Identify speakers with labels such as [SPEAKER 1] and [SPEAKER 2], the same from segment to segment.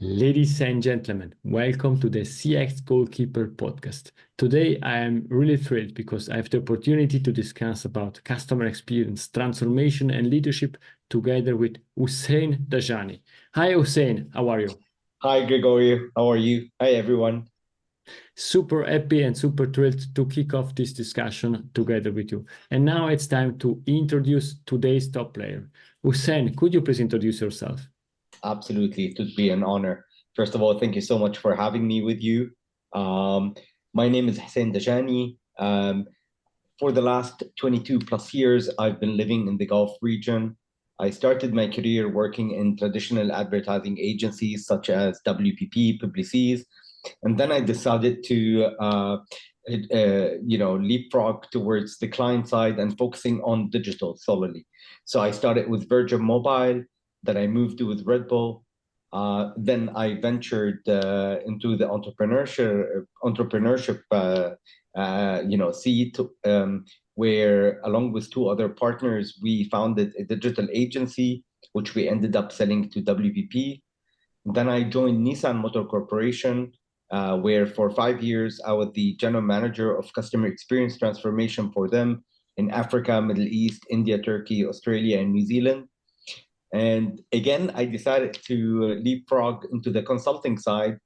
[SPEAKER 1] Ladies and gentlemen, welcome to the CX Goalkeeper podcast. Today, I am really thrilled because I have the opportunity to discuss about customer experience, transformation, and leadership together with Hussein Dajani. Hi, Hussein. How are you?
[SPEAKER 2] Hi, Gregory. How are you? Hi, everyone.
[SPEAKER 1] Super happy and super thrilled to kick off this discussion together with you. And now it's time to introduce today's top player. Hussein, could you please introduce yourself?
[SPEAKER 2] Absolutely. It would be an honor. First of all, thank you so much for having me with you. Um, my name is Hussein Dajani. For the last 22 plus years, I've been living in the Gulf region. I started my career working in traditional advertising agencies such as WPP, Publicis, and then I decided to leapfrog towards the client side and focusing on digital solely. So I started with Virgin Mobile, then I moved with Red Bull. Then I ventured into the entrepreneurship seat, where along with two other partners, we founded a digital agency, which we ended up selling to WPP. Then I joined Nissan Motor Corporation, where for 5 years I was the general manager of customer experience transformation for them in Africa, Middle East, India, Turkey, Australia, and New Zealand. And again, I decided to leapfrog into the consulting side,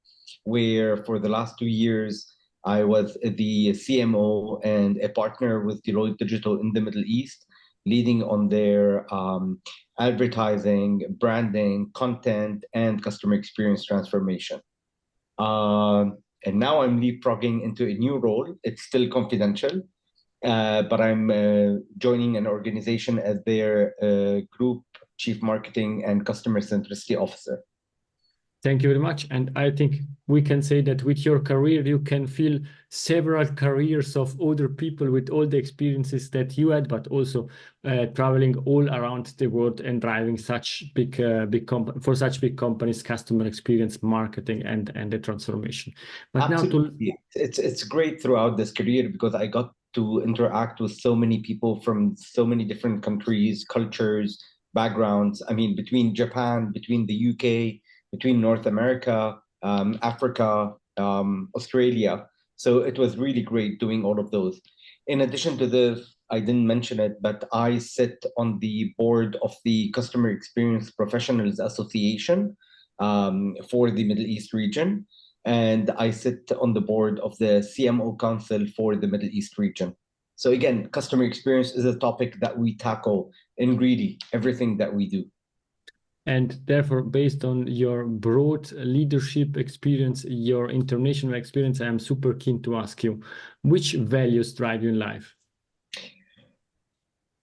[SPEAKER 2] where for the last 2 years, I was the CMO and a partner with Deloitte Digital in the Middle East, leading on their advertising, branding, content, and customer experience transformation. And now I'm leapfrogging into a new role. It's still confidential, but I'm joining an organization as their group chief marketing and customer centricity officer.
[SPEAKER 1] Thank you very much. And I think we can say that with your career, you can fill several careers of other people with all the experiences that you had, but also traveling all around the world and driving such for such big companies, customer experience, marketing, and the transformation. But now to
[SPEAKER 2] Absolutely. It's great throughout this career because I got to interact with so many people from so many different countries, cultures, backgrounds. I mean, between Japan, between the UK, between North America, Africa, Australia. So it was really great doing all of those. In addition to this, I didn't mention it, but I sit on the board of the Customer Experience Professionals Association for the Middle East region. And I sit on the board of the CMO Council for the Middle East region. So again, customer experience is a topic that we tackle in really everything that we do.
[SPEAKER 1] And therefore, based on your broad leadership experience, your international experience, I am super keen to ask you, which values drive you in life?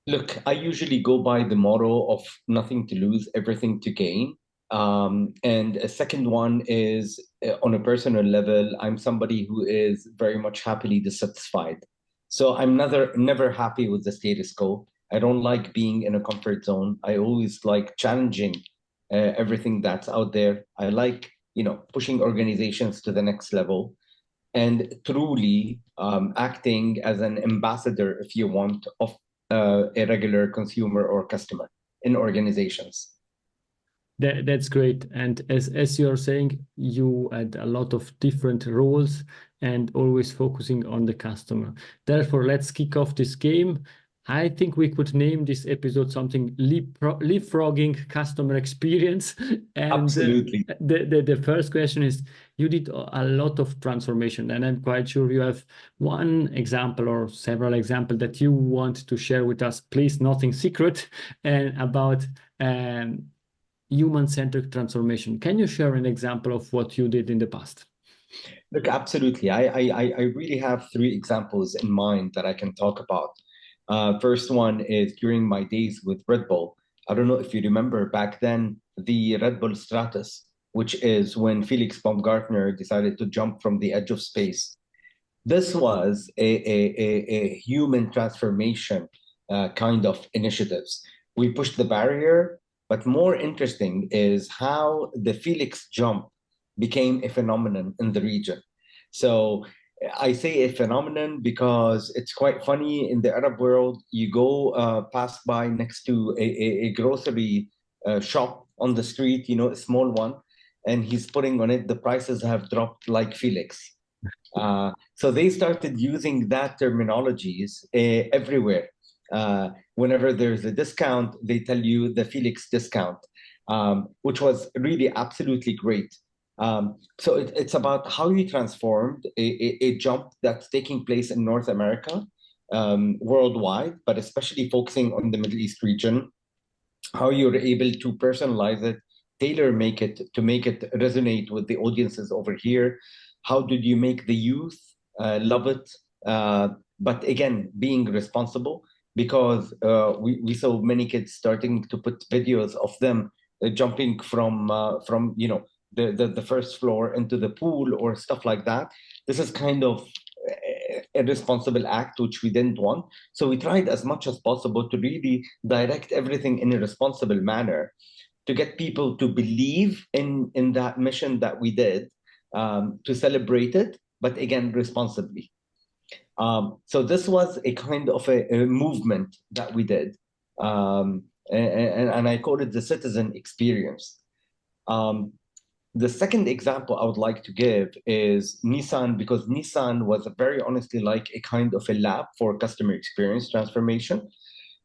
[SPEAKER 2] Look, I usually go by the motto of nothing to lose, everything to gain. And a second one is on a personal level, I'm somebody who is very much happily dissatisfied. So I'm never happy with the status quo. I don't like being in a comfort zone. I always like challenging everything that's out there. I like, pushing organizations to the next level and truly acting as an ambassador, if you want, of a regular consumer or customer in organizations.
[SPEAKER 1] That's great. And as you're saying, you had a lot of different roles and always focusing on the customer. Therefore, let's kick off this game. I think we could name this episode something leapfrogging customer experience. And
[SPEAKER 2] Absolutely.
[SPEAKER 1] the first question is, you did a lot of transformation, and I'm quite sure you have one example or several examples that you want to share with us. Please, nothing secret, and about human-centric transformation. Can you share an example of what you did in the past?
[SPEAKER 2] Look, absolutely. I really have three examples in mind that I can talk about. First one is during my days with Red Bull. I don't know if you remember back then, the Red Bull Stratos, which is when Felix Baumgartner decided to jump from the edge of space. This was a human transformation kind of initiatives. We pushed the barrier, but more interesting is how the Felix jump became a phenomenon in the region. So I say a phenomenon because it's quite funny in the Arab world. You go pass by next to a grocery shop on the street, a small one, and he's putting on it, the prices have dropped like Felix. So they started using that terminologies everywhere. Whenever there's a discount, they tell you the Felix discount, which was really absolutely great. So it's about how you transformed a jump that's taking place in North America, worldwide, but especially focusing on the Middle East region, how you're able to personalize it, tailor make it to make it resonate with the audiences over here. How did you make the youth love it? But again, being responsible, because we saw many kids starting to put videos of them jumping from the first floor into the pool or stuff like that. This is kind of a responsible act, which we didn't want. So we tried as much as possible to really direct everything in a responsible manner to get people to believe in that mission that we did, to celebrate it, but again, responsibly. So this was a kind of a movement that we did. And I call it the citizen experience. The second example I would like to give is Nissan, because Nissan was very honestly like a kind of a lab for customer experience transformation.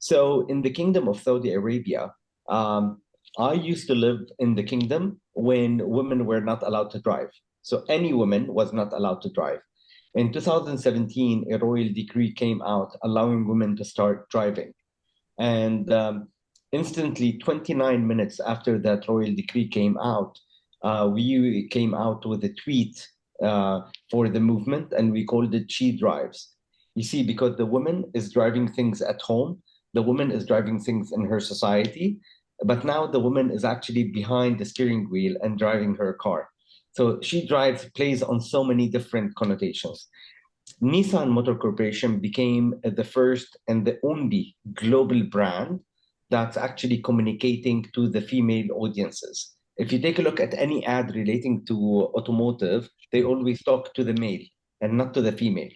[SPEAKER 2] So in the Kingdom of Saudi Arabia, I used to live in the kingdom when women were not allowed to drive. So any woman was not allowed to drive. In 2017, a royal decree came out allowing women to start driving. And instantly, 29 minutes after that royal decree came out, we came out with a tweet for the movement, and we called it She Drives. You see, because the woman is driving things at home, the woman is driving things in her society, but now the woman is actually behind the steering wheel and driving her car. So She Drives plays on so many different connotations. Nissan Motor Corporation became the first and the only global brand that's actually communicating to the female audiences. If you take a look at any ad relating to automotive, they always talk to the male and not to the female.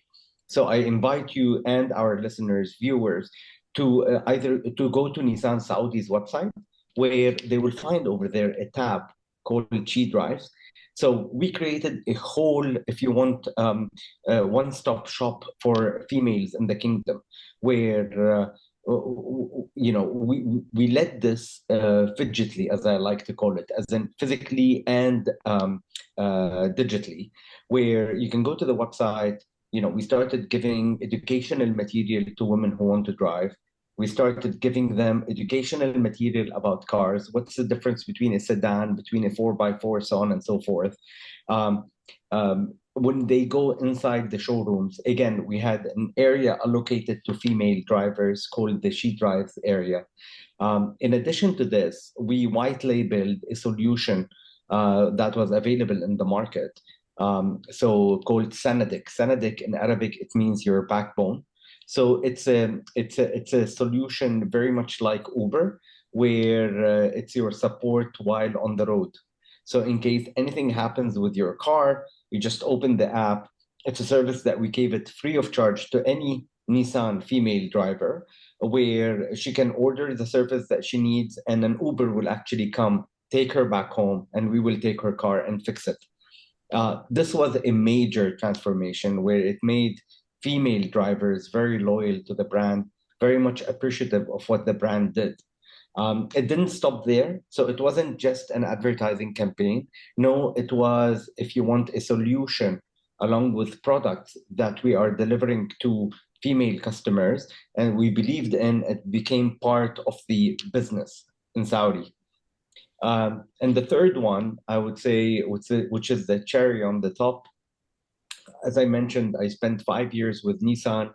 [SPEAKER 2] So I invite you and our listeners, viewers, to either to go to Nissan Saudi's website, where they will find over there a tab called She Drives. So we created a whole, if you want, one-stop shop for females in the kingdom, where we led this fidgetly, as I like to call it, as in physically and digitally, where you can go to the website. We started giving educational material to women who want to drive. We started giving them educational material about cars. What's the difference between a sedan, between a 4x4, so on and so forth. When they go inside the showrooms, again, we had an area allocated to female drivers called the She Drives area. In addition to this, we white labeled a solution that was available in the market, so called Sanadik. Sanadik in Arabic, it means your backbone. So it's a solution very much like Uber, where it's your support while on the road. So in case anything happens with your car, you just open the app. It's a service that we gave it free of charge to any Nissan female driver, where she can order the service that she needs, and an Uber will actually come, take her back home, and we will take her car and fix it. This was a major transformation where it made female drivers very loyal to the brand, very much appreciative of what the brand did. It didn't stop there. So it wasn't just an advertising campaign. No, it was, if you want, a solution along with products that we are delivering to female customers. And we believed in it, became part of the business in Saudi. And the third one, I would say, which is the cherry on the top. As I mentioned, I spent 5 years with Nissan.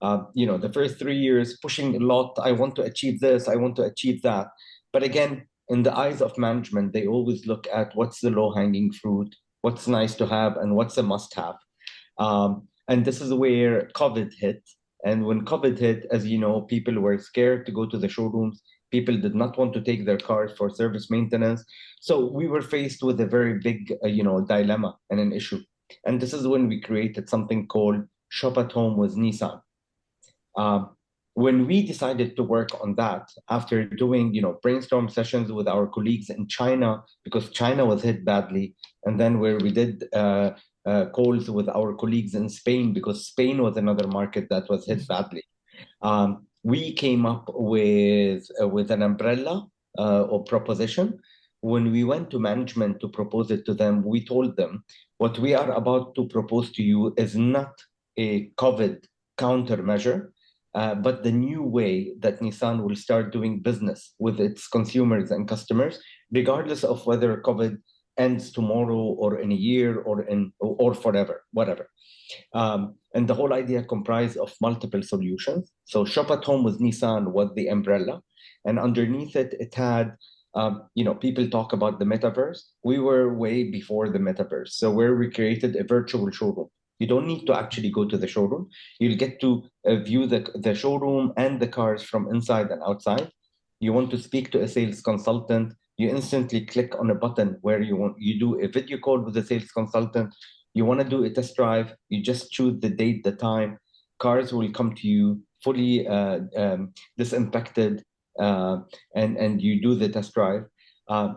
[SPEAKER 2] The first 3 years pushing a lot. I want to achieve this. I want to achieve that. But again, in the eyes of management, they always look at what's the low-hanging fruit, what's nice to have, and what's a must-have. And this is where COVID hit. And when COVID hit, as you know, people were scared to go to the showrooms. People did not want to take their cars for service maintenance. So we were faced with a very big, dilemma and an issue. And this is when we created something called ShopAtHome with Nissan. When we decided to work on that, after doing, brainstorm sessions with our colleagues in China, because China was hit badly, and then where we did calls with our colleagues in Spain, because Spain was another market that was hit badly. We came up with an umbrella or proposition. When we went to management to propose it to them, we told them what we are about to propose to you is not a COVID countermeasure, but the new way that Nissan will start doing business with its consumers and customers, regardless of whether COVID ends tomorrow or in a year or forever, whatever. And the whole idea comprised of multiple solutions. So ShopAtHome with Nissan was the umbrella, and underneath it, it had, people talk about the metaverse. We were way before the metaverse. So where we created a virtual showroom. You don't need to actually go to the showroom. You'll get to view the showroom and the cars from inside and outside. You want to speak to a sales consultant, you instantly click on a button where you do a video call with the sales consultant. You want to do a test drive, you just choose the date, the time. Cars will come to you fully disinfected, and you do the test drive.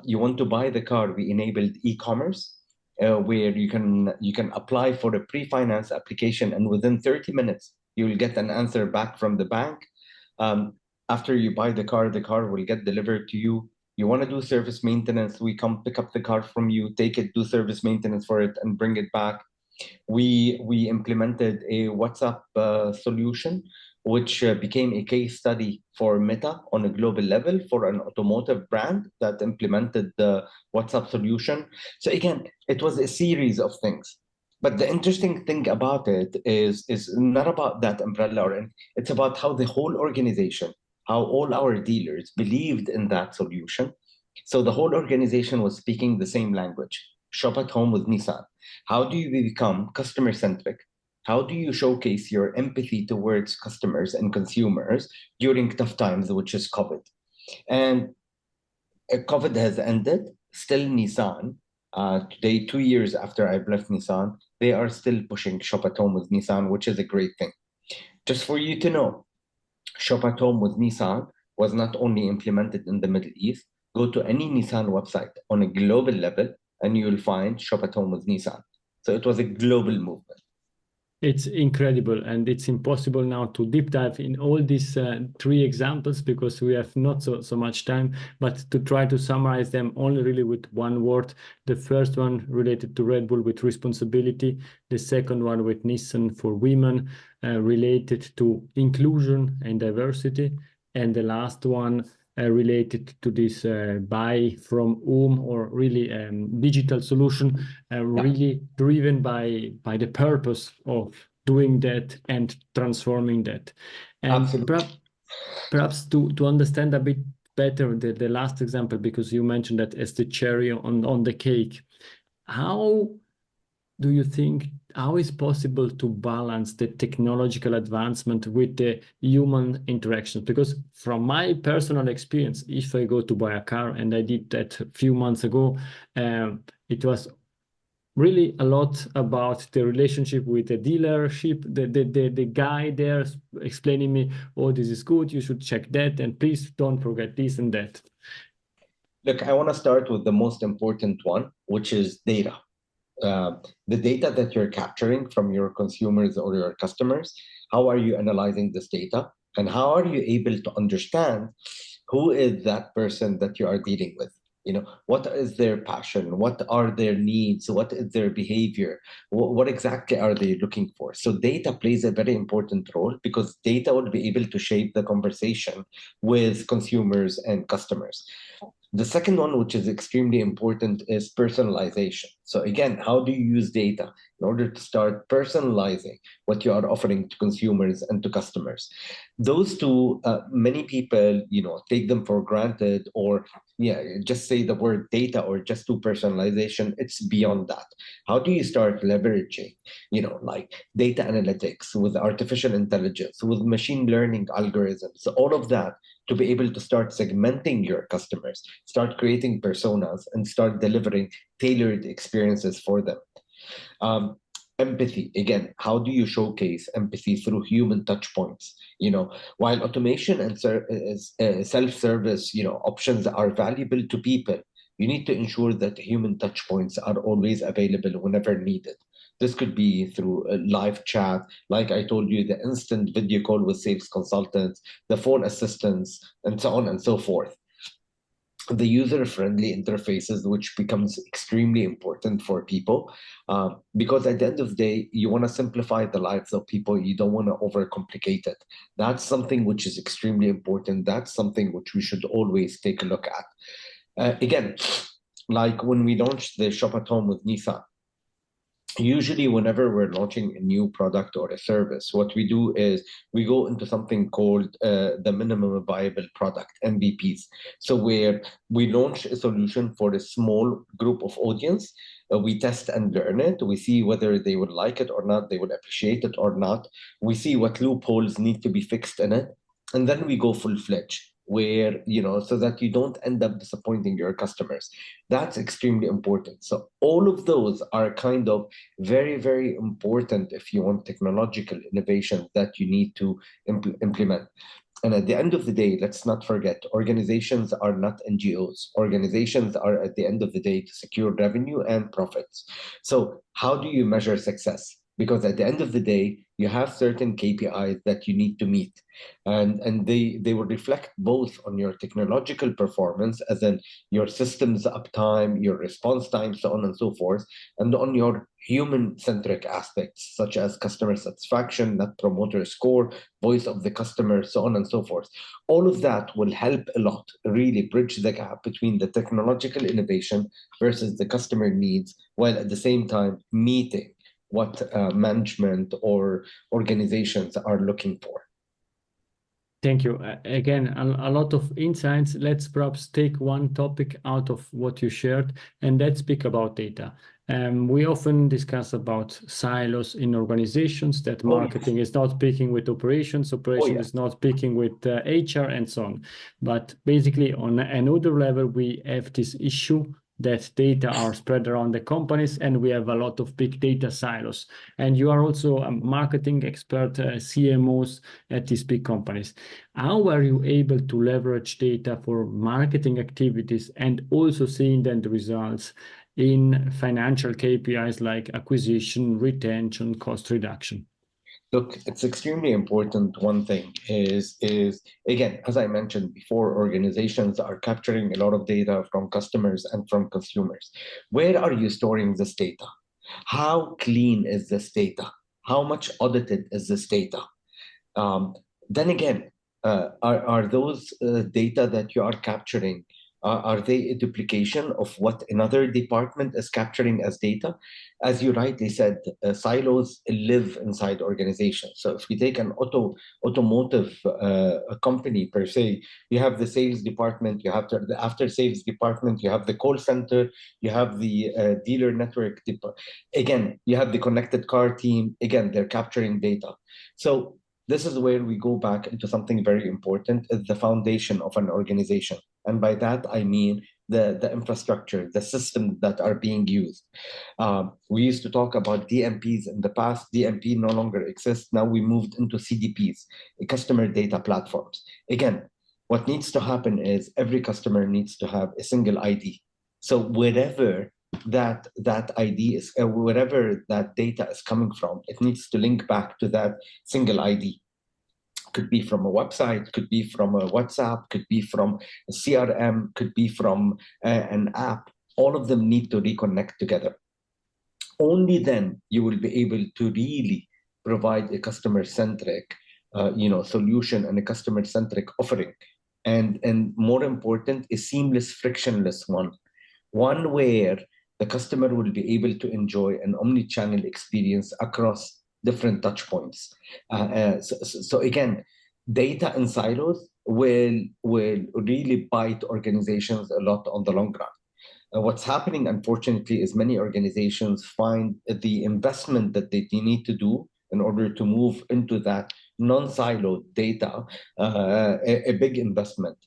[SPEAKER 2] You want to buy the car, we enabled e-commerce, where you can apply for a pre-finance application, and within 30 minutes, you will get an answer back from the bank. After you buy the car will get delivered to you. You want to do service maintenance, we come pick up the car from you, take it, do service maintenance for it, and bring it back. We implemented a WhatsApp solution, which became a case study for Meta on a global level for an automotive brand that implemented the WhatsApp solution. So again, it was a series of things. But the interesting thing about it is not about that umbrella, it's about how the whole organization, how all our dealers believed in that solution. So the whole organization was speaking the same language. ShopAtHome with Nissan. How do you become customer-centric? How do you showcase your empathy towards customers and consumers during tough times, which is COVID? And COVID has ended. Still Nissan, today, 2 years after I've left Nissan, they are still pushing ShopAtHome with Nissan, which is a great thing. Just for you to know, ShopAtHome with Nissan was not only implemented in the Middle East. Go to any Nissan website on a global level, and you will find ShopAtHome with Nissan. So it was a global movement.
[SPEAKER 1] It's incredible, and it's impossible now to deep dive in all these 3 examples because we have not so much time, but to try to summarize them only really with one word. The first one related to Red Bull with responsibility, the second one with Nissan for women, related to inclusion and diversity, and the last one related to this buy from home, or really digital solution, really driven by the purpose of doing that and transforming that. And perhaps to understand a bit better the last example, because you mentioned that as the cherry on the cake, how do you think, how is possible to balance the technological advancement with the human interactions? Because from my personal experience, if I go to buy a car, and I did that a few months ago, it was really a lot about the relationship with the dealership, the guy there explaining me, oh, this is good, you should check that, and please don't forget this and that.
[SPEAKER 2] Look, I want to start with the most important one, which is data. The data that you're capturing from your consumers or your customers, how are you analyzing this data? And how are you able to understand who is that person that you are dealing with? What is their passion? What are their needs? What is their behavior? What exactly are they looking for? So data plays a very important role, because data will be able to shape the conversation with consumers and customers. The second one, which is extremely important, is personalization. So again, how do you use data in order to start personalizing what you are offering to consumers and to customers? Those two, many people, take them for granted, or just say the word data or just do personalization. It's beyond that. How do you start leveraging, like data analytics with artificial intelligence, with machine learning algorithms, all of that, to be able to start segmenting your customers, start creating personas, and start delivering tailored experiences for them. empathy. Again, how do you showcase empathy through human touch points? While automation and self-service, options are valuable to people, you need to ensure that human touch points are always available whenever needed. This could be through a live chat, like I told you, the instant video call with sales consultants, the phone assistants, and so on and so forth. The user-friendly interfaces, which becomes extremely important for people, because at the end of the day, you want to simplify the lives of people. You don't want to overcomplicate it. That's something which is extremely important. That's something which we should always take a look at. Again, like when we launched the ShopAtHome with Nissan, usually whenever we're launching a new product or a service, what we do is we go into something called the minimum viable product, MVPs. So where we launch a solution for a small group of audience, we test and learn it, we see whether they would like it or not, they would appreciate it or not, we see what loopholes need to be fixed in it, and then we go full-fledged, where, so that you don't end up disappointing your customers. That's extremely important. So all of those are kind of very, very important if you want technological innovation that you need to implement. And at the end of the day, let's not forget, organizations are not NGOs. Organizations are, at the end of the day, to secure revenue and profits. So how do you measure success? Because at the end of the day, you have certain KPIs that you need to meet. And they will reflect both on your technological performance, as in your systems uptime, your response time, so on and so forth, and on your human-centric aspects, such as customer satisfaction, net promoter score, voice of the customer, so on and so forth. All of that will help a lot, really bridge the gap between the technological innovation versus the customer needs, while at the same time meeting what management or organizations are looking for.
[SPEAKER 1] Thank you. Again, a lot of insights. Let's perhaps take one topic out of what you shared, and let's speak about data. We often discuss about silos in organizations, that marketing is not speaking with operations, is not speaking with HR, and so on. But basically, on another level, we have this issue that data are spread around the companies, and we have a lot of big data silos. And you are also a marketing expert, CMOs at these big companies. How are you able to leverage data for marketing activities and also seeing then the results in financial KPIs like acquisition, retention, cost reduction?
[SPEAKER 2] Look, it's extremely important. One thing is again, as I mentioned before, organizations are capturing a lot of data from customers and from consumers. Where are you storing this data? How clean is this data? How much audited is this data? Then again, are those data that you are capturing, are they a duplication of what another department is capturing as data? As you rightly said, silos live inside organizations. So if we take an automotive company per se, you have the sales department, you have the after-sales department, you have the call center, you have the dealer network. Again, you have the connected car team. Again, they're capturing data. So this is where we go back into something very important, is the foundation of an organization. And by that, I mean the infrastructure, the systems that are being used. We used to talk about DMPs in the past. DMP no longer exists. Now we moved into CDPs, customer data platforms. Again, what needs to happen is every customer needs to have a single ID. So wherever that ID is, wherever that data is coming from, it needs to link back to that single ID. Could be from a website, could be from a WhatsApp, could be from a CRM, could be from an app. All of them need to reconnect together. Only then you will be able to really provide a customer-centric solution and a customer-centric offering. And more important, a seamless, frictionless one where the customer will be able to enjoy an omni-channel experience across different touch points. So again, data in silos will really bite organizations a lot on the long run. What's happening, unfortunately, is many organizations find the investment that they need to do in order to move into that non-siloed data a big investment.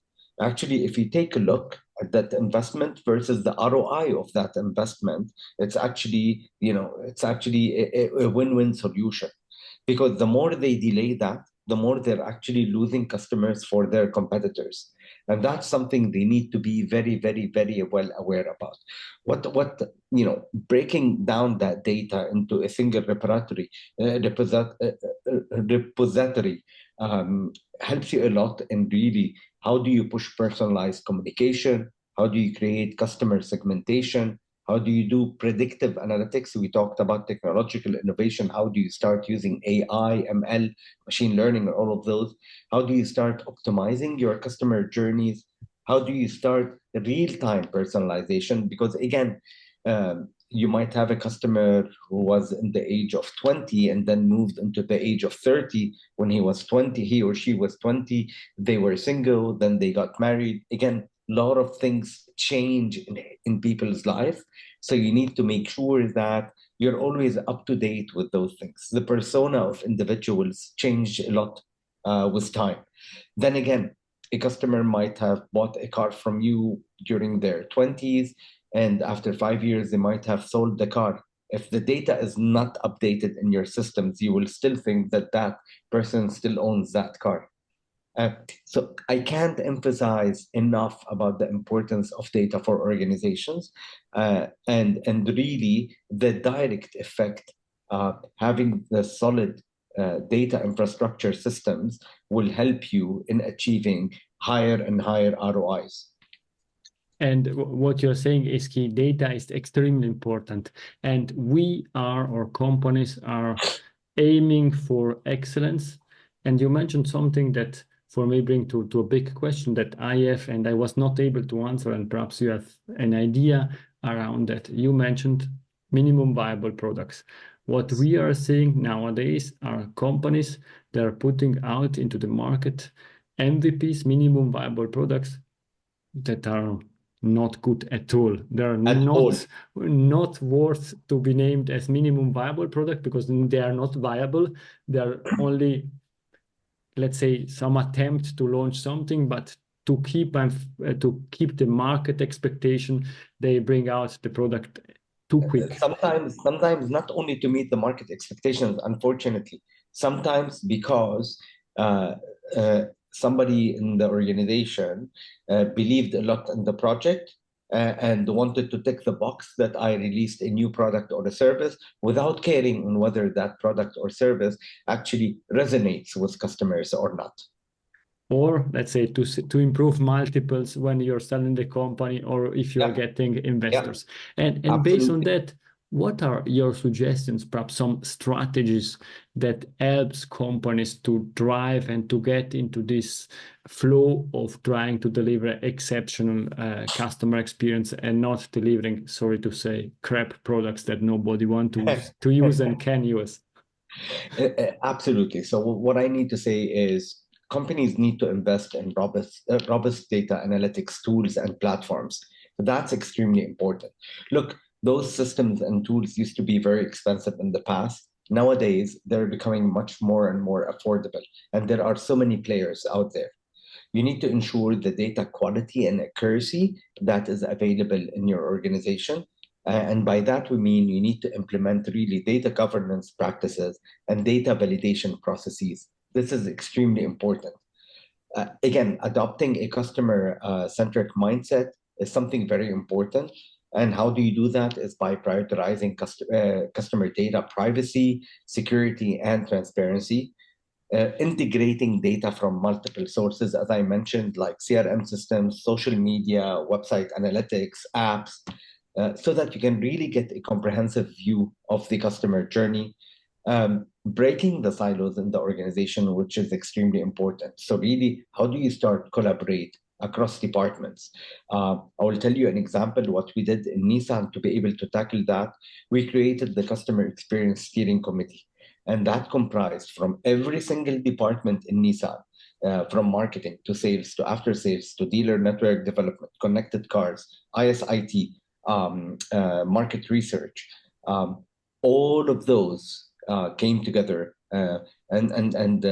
[SPEAKER 2] Actually, if you take a look, at that investment versus the ROI of that investment, it's actually, a win-win solution. Because the more they delay that, the more they're actually losing customers for their competitors. And that's something they need to be very, very, very well aware about. Breaking down that data into a single repository helps you a lot in really how do you push personalized communication? How do you create customer segmentation? How do you do predictive analytics? We talked about technological innovation. How do you start using AI, ML, machine learning, and all of those? How do you start optimizing your customer journeys? How do you start real-time personalization? Because again, you might have a customer who was in the age of 20 and then moved into the age of 30. When he or she was 20, they were single, then they got married. Again, a lot of things change in people's life. So you need to make sure that you're always up to date with those things. The persona of individuals change a lot with time. Then again, a customer might have bought a car from you during their 20s, and after 5 years, they might have sold the car. If the data is not updated in your systems, you will still think that that person still owns that car. So I can't emphasize enough about the importance of data for organizations, and really the direct effect having the solid data infrastructure systems will help you in achieving higher and higher ROIs.
[SPEAKER 1] And what you're saying is key. Data is extremely important, and our companies are aiming for excellence. And you mentioned something that for me bring to a big question that I have, and I was not able to answer, and perhaps you have an idea around that. You mentioned minimum viable products. What we are seeing nowadays are companies that are putting out into the market MVPs, minimum viable products, that are not good at all. They're not worth to be named as minimum viable product because they are not viable. They're only, let's say, some attempt to launch something, but to keep the market expectation, they bring out the product too quick.
[SPEAKER 2] Sometimes not only to meet the market expectations, unfortunately, sometimes because somebody in the organization believed a lot in the project and wanted to tick the box that I released a new product or a service without caring on whether that product or service actually resonates with customers or not.
[SPEAKER 1] Or let's say to improve multiples when you're selling the company, or if you're getting investors. And based on that, what are your suggestions, perhaps some strategies that helps companies to drive and to get into this flow of trying to deliver exceptional customer experience and not delivering, sorry to say, crap products that nobody wants to use and can use?
[SPEAKER 2] Absolutely. So what I need to say is companies need to invest in robust data analytics tools and platforms. That's extremely important. Look, those systems and tools used to be very expensive in the past. Nowadays, they're becoming much more and more affordable, and there are so many players out there. You need to ensure the data quality and accuracy that is available in your organization. And by that, we mean you need to implement really data governance practices and data validation processes. This is extremely important. Again, adopting a customer-centric mindset is something very important. And how do you do that? Is by prioritizing customer data privacy, security, and transparency. Integrating data from multiple sources, as I mentioned, like CRM systems, social media, website analytics, apps, so that you can really get a comprehensive view of the customer journey. Breaking the silos in the organization, which is extremely important. So really, how do you start collaborate across departments? I will tell you an example. What we did in Nissan to be able to tackle that, we created the Customer Experience Steering Committee. And that comprised from every single department in Nissan, from marketing to sales to after sales to dealer network development, connected cars, ISIT, market research. All of those came together, and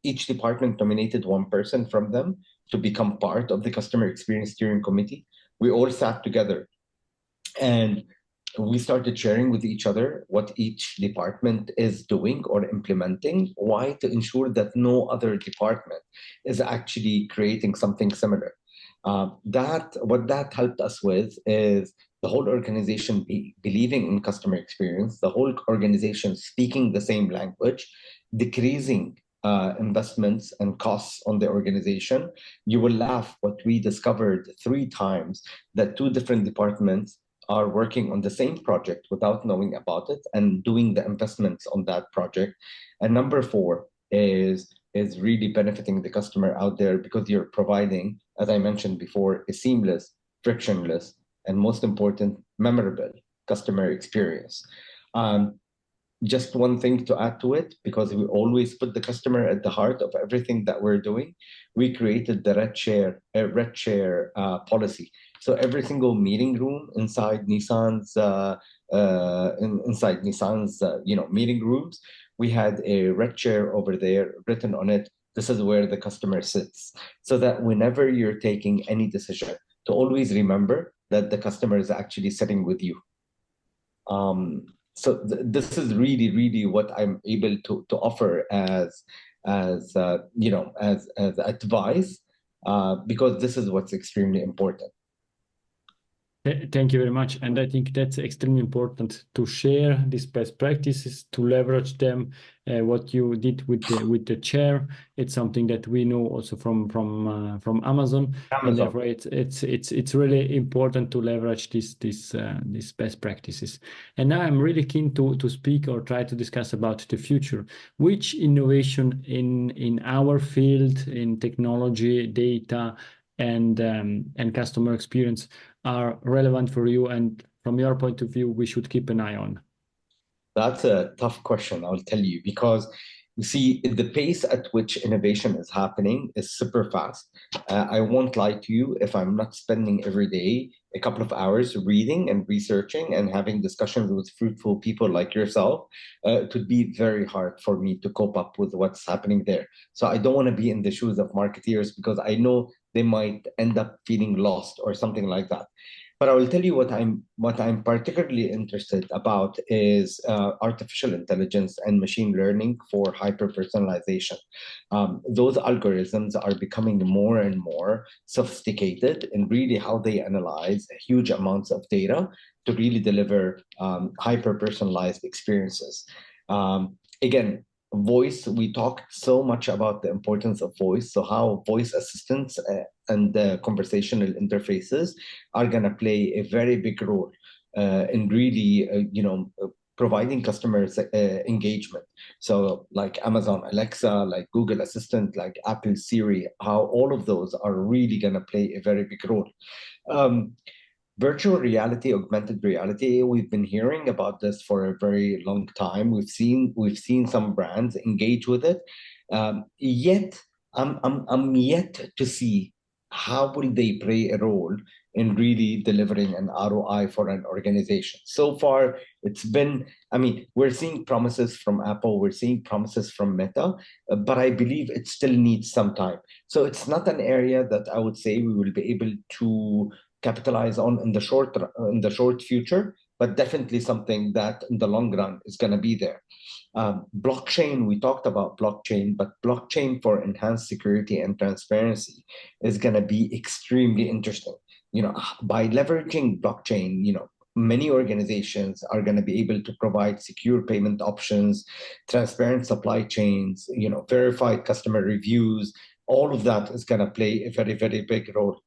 [SPEAKER 2] each department nominated one person from them to become part of the customer experience steering committee, we all sat together and we started sharing with each other what each department is doing or implementing. Why? To ensure that no other department is actually creating something similar. What that helped us with is the whole organization believing in customer experience, the whole organization speaking the same language, decreasing investments and costs on the organization. You will laugh, what we discovered 3 times that 2 different departments are working on the same project without knowing about it and doing the investments on that project. And number 4 is really benefiting the customer out there, because you're providing, as I mentioned before, a seamless, frictionless, and most important, memorable customer experience. Just one thing to add to it, because we always put the customer at the heart of everything that we're doing, we created the red share policy. So every single meeting room inside Nissan's meeting rooms, we had a red chair over there written on it. This is where the customer sits, so that whenever you're taking any decision, to always remember that the customer is actually sitting with you. So this is really, really what I'm able to offer as advice, because this is what's extremely important.
[SPEAKER 1] Thank you very much. And I think that's extremely important to share these best practices, to leverage them. What you did with the chair, it's something that we know also from Amazon. And therefore it's really important to leverage these best practices. And now I'm really keen to speak or try to discuss about the future. Which innovation in our field, in technology, data, and customer experience are relevant for you, and from your point of view, we should keep an eye on?
[SPEAKER 2] That's a tough question, I'll tell you, because you see, the pace at which innovation is happening is super fast. I won't lie to you, if I'm not spending every day a couple of hours reading and researching and having discussions with fruitful people like yourself, it would be very hard for me to cope up with what's happening there. So I don't want to be in the shoes of marketeers, because I know they might end up feeling lost or something like that. But I will tell you what I'm particularly interested about is artificial intelligence and machine learning for hyper-personalization. Those algorithms are becoming more and more sophisticated in really how they analyze huge amounts of data to really deliver hyper-personalized experiences. Again, voice, we talked so much about the importance of voice. So how voice assistants and conversational interfaces are going to play a very big role in really, providing customers engagement. So like Amazon Alexa, like Google Assistant, like Apple Siri, how all of those are really going to play a very big role. Virtual reality, augmented reality, we've been hearing about this for a very long time. We've seen some brands engage with it. Yet I'm yet to see how will they play a role in really delivering an ROI for an organization. So far, it's been, we're seeing promises from Apple, we're seeing promises from Meta, but I believe it still needs some time. So it's not an area that I would say we will be able to capitalize on in the short future, but definitely something that in the long run is going to be there. Blockchain, we talked about blockchain, but blockchain for enhanced security and transparency is going to be extremely interesting. By leveraging blockchain, many organizations are going to be able to provide secure payment options, transparent supply chains, verified customer reviews. All of that is going to play a very, very big role.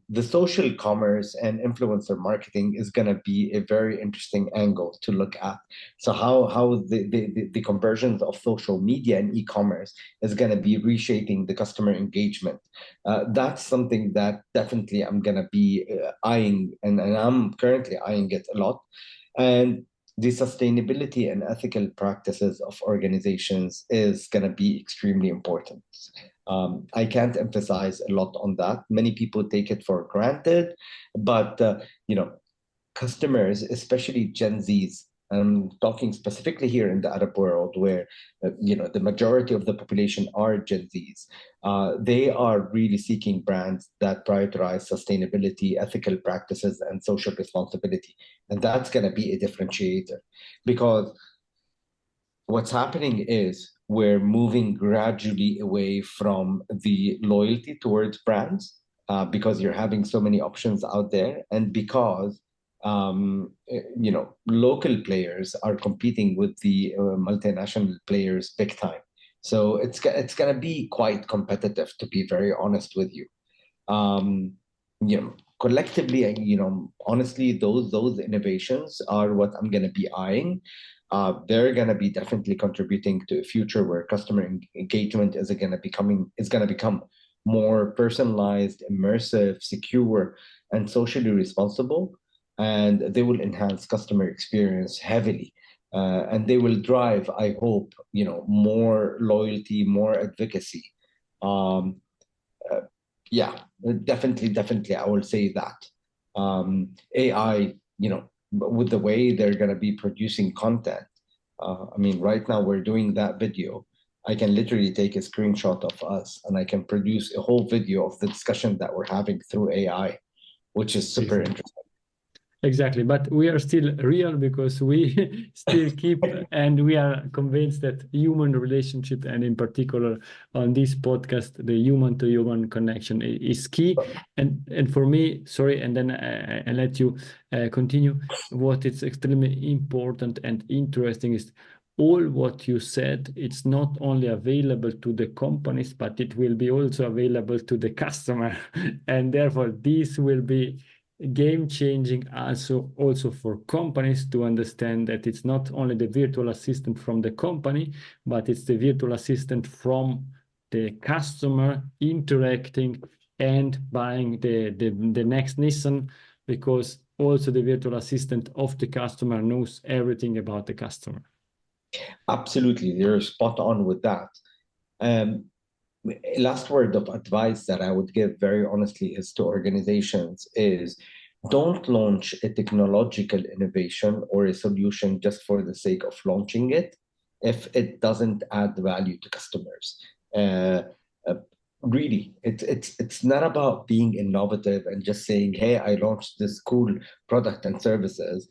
[SPEAKER 2] The social commerce and influencer marketing is going to be a very interesting angle to look at. So how the conversions of social media and e-commerce is going to be reshaping the customer engagement. That's something that definitely I'm going to be eyeing, and I'm currently eyeing it a lot. And the sustainability and ethical practices of organizations is going to be extremely important. I can't emphasize a lot on that. Many people take it for granted, but customers, especially Gen Zs, I'm talking specifically here in the Arab world, where the majority of the population are Gen Zs. They are really seeking brands that prioritize sustainability, ethical practices, and social responsibility, and that's going to be a differentiator, because what's happening is we're moving gradually away from the loyalty towards brands, because you're having so many options out there, and because local players are competing with the multinational players big time. So it's going to be quite competitive, to be very honest with you. Um, Collectively, honestly, those innovations are what I'm going to be eyeing. They're going to be definitely contributing to a future where customer engagement is going to become more personalized, immersive, secure, and socially responsible. And they will enhance customer experience heavily. And they will drive, I hope, more loyalty, more advocacy. Um, uh, yeah, definitely, I will say that. AI, with the way they're going to be producing content. I mean, right now we're doing that video. I can literally take a screenshot of us and I can produce a whole video of the discussion that we're having through AI, which is super interesting.
[SPEAKER 1] Exactly, but we are still real because we still keep, and we are convinced that human relationship, and in particular on this podcast, the human-to-human connection is key. And for me, sorry, and then I let you continue. What is extremely important and interesting is all what you said. It's not only available to the companies, but it will be also available to the customer, and therefore this will be game-changing also for companies to understand that it's not only the virtual assistant from the company, but it's the virtual assistant from the customer interacting and buying the next Nissan, because also the virtual assistant of the customer knows everything about the customer.
[SPEAKER 2] Absolutely, you're spot on with that. Last word of advice that I would give very honestly is to organizations is don't launch a technological innovation or a solution just for the sake of launching it if it doesn't add value to customers. Uh, uh, Really, it's not about being innovative and just saying, hey, I launched this cool product and services.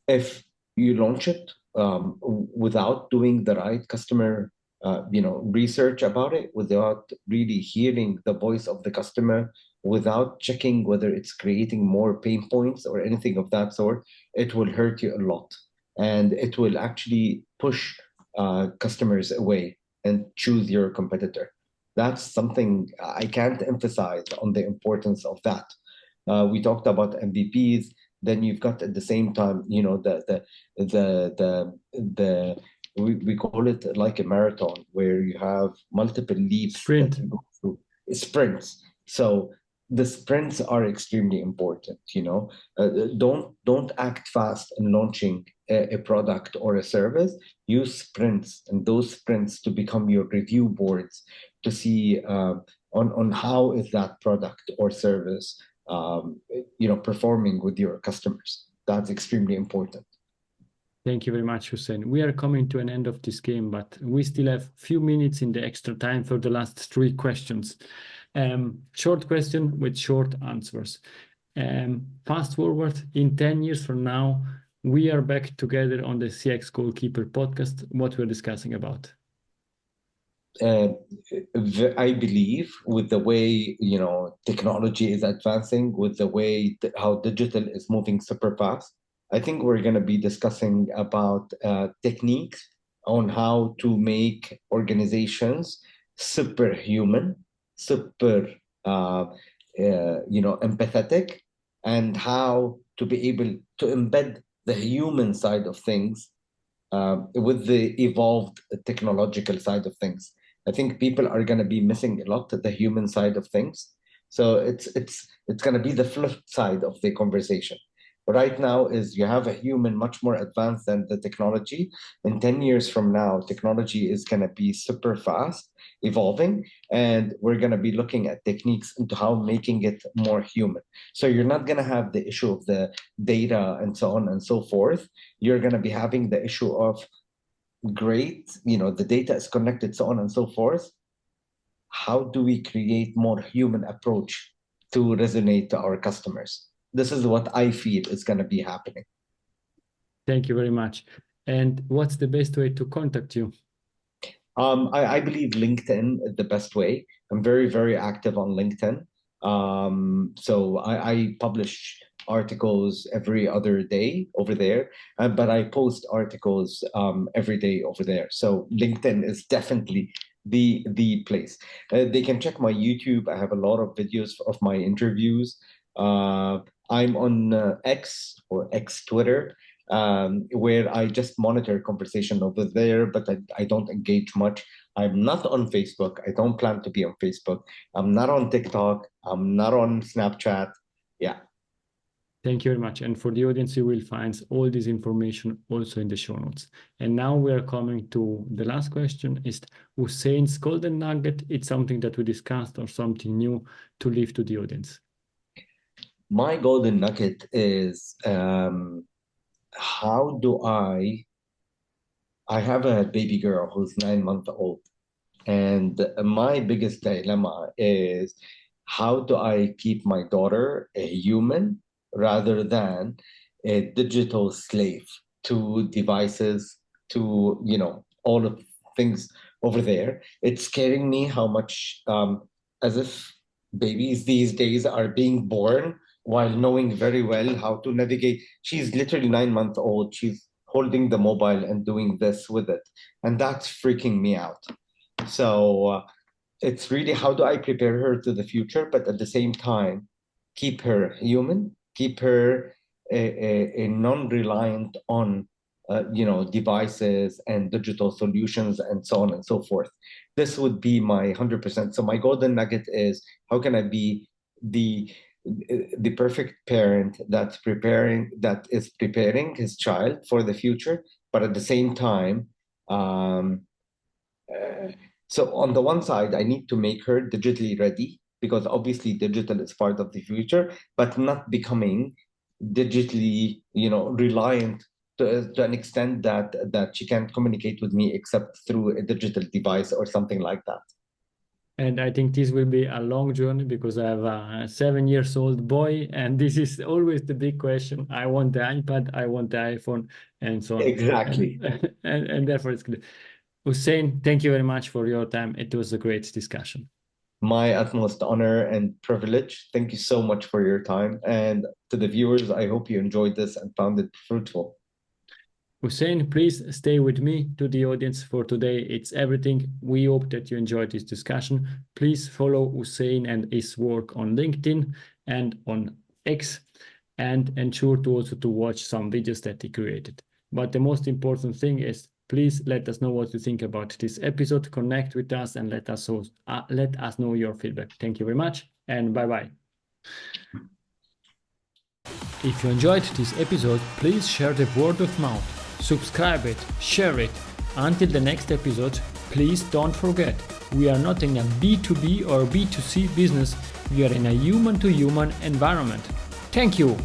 [SPEAKER 2] If you launch it without doing the right customer research about it, without really hearing the voice of the customer, without checking whether it's creating more pain points or anything of that sort, it will hurt you a lot, and it will actually push customers away and choose your competitor. That's something I can't emphasize on the importance of that. We talked about MVPs. Then you've got at the same time, the we call it like a marathon where you have multiple leaps that you go through, sprints. So the sprints are extremely important. Don't act fast in launching a product or a service. Use sprints, and those sprints to become your review boards to see on how is that product or service performing with your customers. That's extremely important.
[SPEAKER 1] Thank you very much, Hussein. We are coming to an end of this game, but we still have a few minutes in the extra time for the last 3 questions. Short question with short answers. Fast forward, in 10 years from now, we are back together on the CX Goalkeeper podcast. What we're discussing about?
[SPEAKER 2] I believe with the way technology is advancing, with the way how digital is moving super fast, I think we're going to be discussing about techniques on how to make organizations superhuman, super empathetic, and how to be able to embed the human side of things with the evolved technological side of things. I think people are going to be missing a lot of the human side of things. So it's going to be the flip side of the conversation. right now is you have a human much more advanced than the technology. In 10 years from now, technology is going to be super fast evolving, and we're going to be looking at techniques into how making it more human. So you're not going to have the issue of the data and so on and so forth. You're going to be having the issue of great, the data is connected, so on and so forth. How do we create more human approach to resonate to our customers? This is what I feel is going to be happening.
[SPEAKER 1] Thank you very much. And what's the best way to contact you?
[SPEAKER 2] I believe LinkedIn is the best way. I'm very, very active on LinkedIn. So I publish articles every other day over there, but I post articles every day over there. So LinkedIn is definitely the place. They can check my YouTube. I have a lot of videos of my interviews. I'm on X or X Twitter, where I just monitor conversation over there, but I don't engage much. I'm not on Facebook. I don't plan to be on Facebook. I'm not on TikTok. I'm not on Snapchat. Yeah.
[SPEAKER 1] Thank you very much. And for the audience, you will find all this information also in the show notes. And now we are coming to the last question. Is Hussein's golden nugget? It's something that we discussed or something new to leave to the audience?
[SPEAKER 2] My golden nugget is how do I have a baby girl who's 9 months old. And my biggest dilemma is how do I keep my daughter a human rather than a digital slave to devices, to, all of things over there. It's scaring me how much, as if babies these days are being born while knowing very well how to navigate. She's literally 9 months old. She's holding the mobile and doing this with it. And that's freaking me out. So it's really how do I prepare her to the future, but at the same time, keep her human, keep her a non-reliant on devices and digital solutions and so on and so forth. This would be my 100%. So my golden nugget is how can I be the perfect parent that is preparing his child for the future, but at the same time, so on the one side, I need to make her digitally ready because obviously digital is part of the future, but not becoming digitally, reliant to an extent that she can't communicate with me except through a digital device or something like that.
[SPEAKER 1] And I think this will be a long journey because I have a 7-year-old boy, and this is always the big question. I want the iPad, I want the iPhone, and so on.
[SPEAKER 2] Exactly.
[SPEAKER 1] And therefore it's good. Hussein, thank you very much for your time. It was a great discussion.
[SPEAKER 2] My utmost honor and privilege. Thank you so much for your time. And to the viewers, I hope you enjoyed this and found it fruitful.
[SPEAKER 1] Hussein, please stay with me. To the audience for today, it's everything. We hope that you enjoyed this discussion. Please follow Hussein and his work on LinkedIn and on X, and ensure to also to watch some videos that he created. But the most important thing is please let us know what you think about this episode. Connect with us and let us know your feedback. Thank you very much and bye-bye. If you enjoyed this episode, please share the word of mouth. Subscribe it, share it. Until the next episode, please don't forget, we are not in a B2B or B2C business, we are in a human-to-human environment. Thank you!